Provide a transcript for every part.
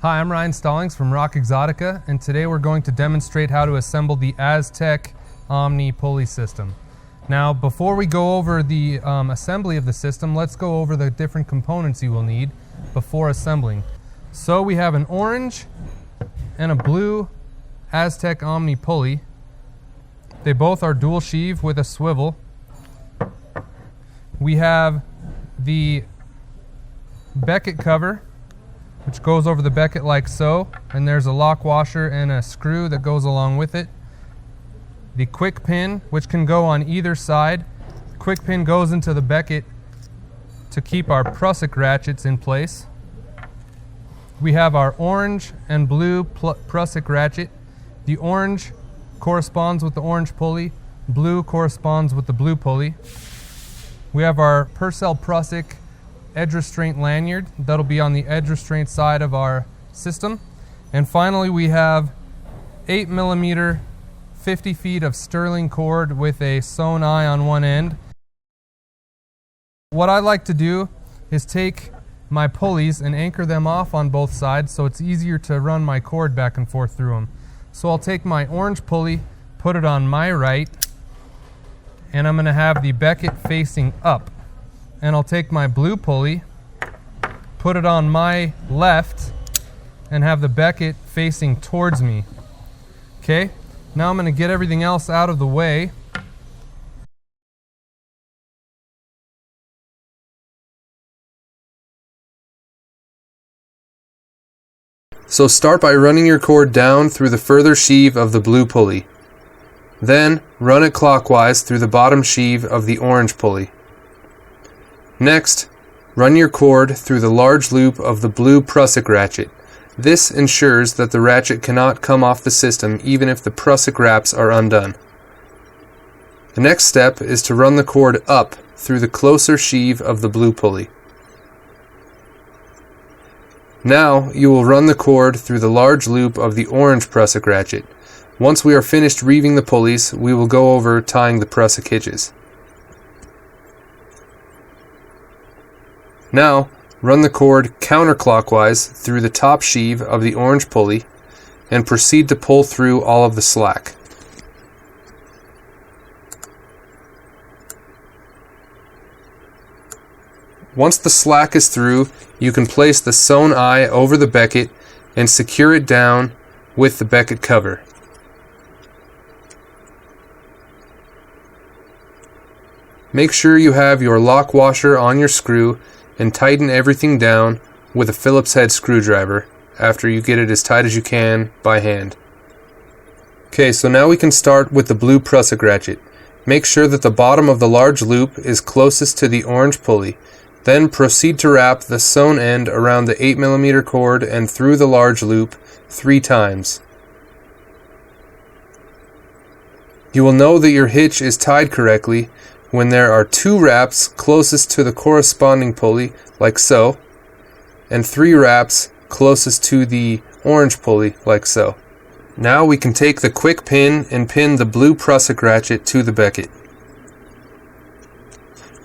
Hi, I'm Ryan Stallings from AZTEK, and today we're going to demonstrate how to assemble the AZTEK Omni pulley system. Now, before we go over the assembly of the system, let's go over the different components you will need before assembling. So we have an orange and a blue AZTEK Omni pulley. They both are dual sheave with a swivel. We have the becket cover, which goes over the becket like so, and there's a lock washer and a screw that goes along with it. The quick pin, which can go on either side. The quick pin goes into the becket to keep our prussik ratchets in place. We have our orange and blue prussik ratchet. The orange corresponds with the orange pulley, blue corresponds with the blue pulley. We have our Purcell prussik edge restraint lanyard that'll be on the edge restraint side of our system. And finally, we have 8mm 50 feet of sterling cord with a sewn eye on one end. What I like to do is take my pulleys and anchor them off on both sides so it's easier to run my cord back and forth through them. So I'll take my orange pulley, put it on my right, and I'm going to have the becket facing up. And I'll take my blue pulley, put it on my left, and have the becket facing towards me. Okay, now I'm going to get everything else out of the way. So start by running your cord down through the further sheave of the blue pulley. Then run it clockwise through the bottom sheave of the orange pulley. Next, run your cord through the large loop of the blue prussik ratchet. This ensures that the ratchet cannot come off the system even if the prussik wraps are undone. The next step is to run the cord up through the closer sheave of the blue pulley. Now you will run the cord through the large loop of the orange prussik ratchet. Once we are finished reeving the pulleys, we will go over tying the prussik hitches. Now, run the cord counterclockwise through the top sheave of the orange pulley and proceed to pull through all of the slack. Once the slack is through, you can place the sewn eye over the becket and secure it down with the becket cover. Make sure you have your lock washer on your screw and tighten everything down with a Phillips head screwdriver after you get it as tight as you can by hand. Okay, so now we can start with the blue prussik ratchet. Make sure that the bottom of the large loop is closest to the orange pulley. Then proceed to wrap the sewn end around the 8mm cord and through the large loop 3 times. You will know that your hitch is tied correctly when there are 2 wraps closest to the corresponding pulley, like so, and 3 wraps closest to the orange pulley, like so. Now we can take the quick pin and pin the blue prussik ratchet to the becket.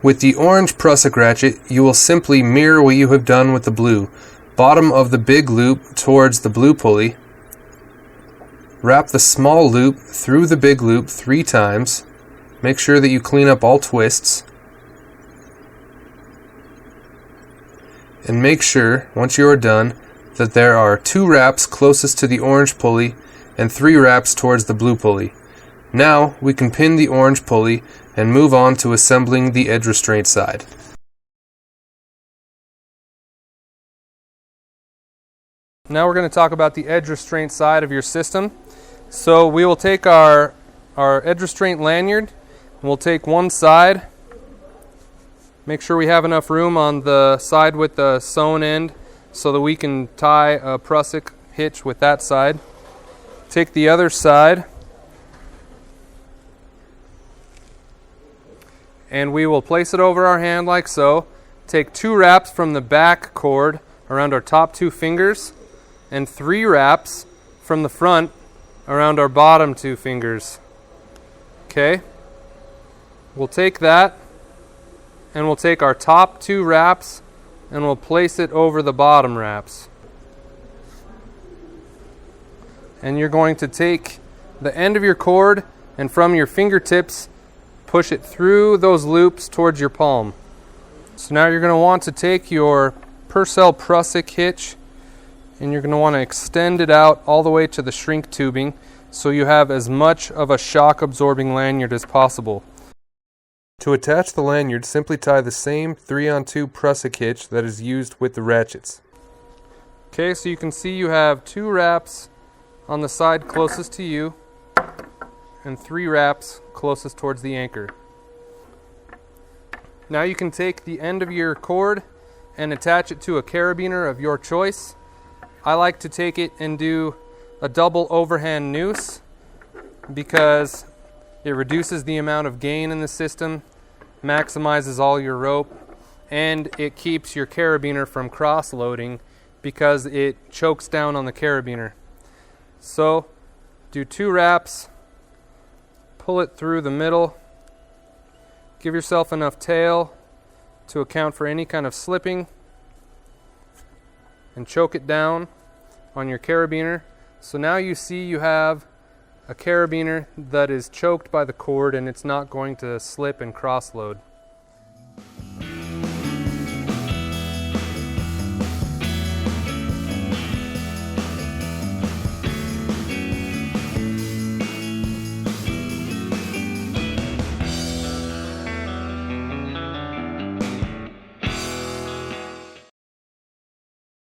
With the orange prussik ratchet, you will simply mirror what you have done with the blue. Bottom of the big loop towards the blue pulley. Wrap the small loop through the big loop 3 times. Make sure that you clean up all twists. And make sure, once you are done, that there are 2 wraps closest to the orange pulley and 3 wraps towards the blue pulley. Now we can pin the orange pulley and move on to assembling the edge restraint side. Now we're going to talk about the edge restraint side of your system. So we will take our edge restraint lanyard. We'll take one side, make sure we have enough room on the side with the sewn end so that we can tie a prussik hitch with that side. Take the other side and we will place it over our hand like so. Take 2 wraps from the back cord around our top 2 fingers and 3 wraps from the front around our bottom 2 fingers. Okay? We'll take that and we'll take our top 2 wraps and we'll place it over the bottom wraps. and you're going to take the end of your cord and from your fingertips push it through those loops towards your palm. So now you're going to want to take your Purcell prussik hitch and you're going to want to extend it out all the way to the shrink tubing so you have as much of a shock absorbing lanyard as possible. To attach the lanyard, simply tie the same 3-on-2 prussik hitch that is used with the ratchets. Okay, so you can see you have 2 wraps on the side closest to you and 3 wraps closest towards the anchor. Now you can take the end of your cord and attach it to a carabiner of your choice. I like to take it and do a double overhand noose because it reduces the amount of gain in the system, maximizes all your rope, and it keeps your carabiner from cross-loading because it chokes down on the carabiner. So do 2 wraps, pull it through the middle, give yourself enough tail to account for any kind of slipping, and choke it down on your carabiner. So now you see you have a carabiner that is choked by the cord and it's not going to slip and cross-load.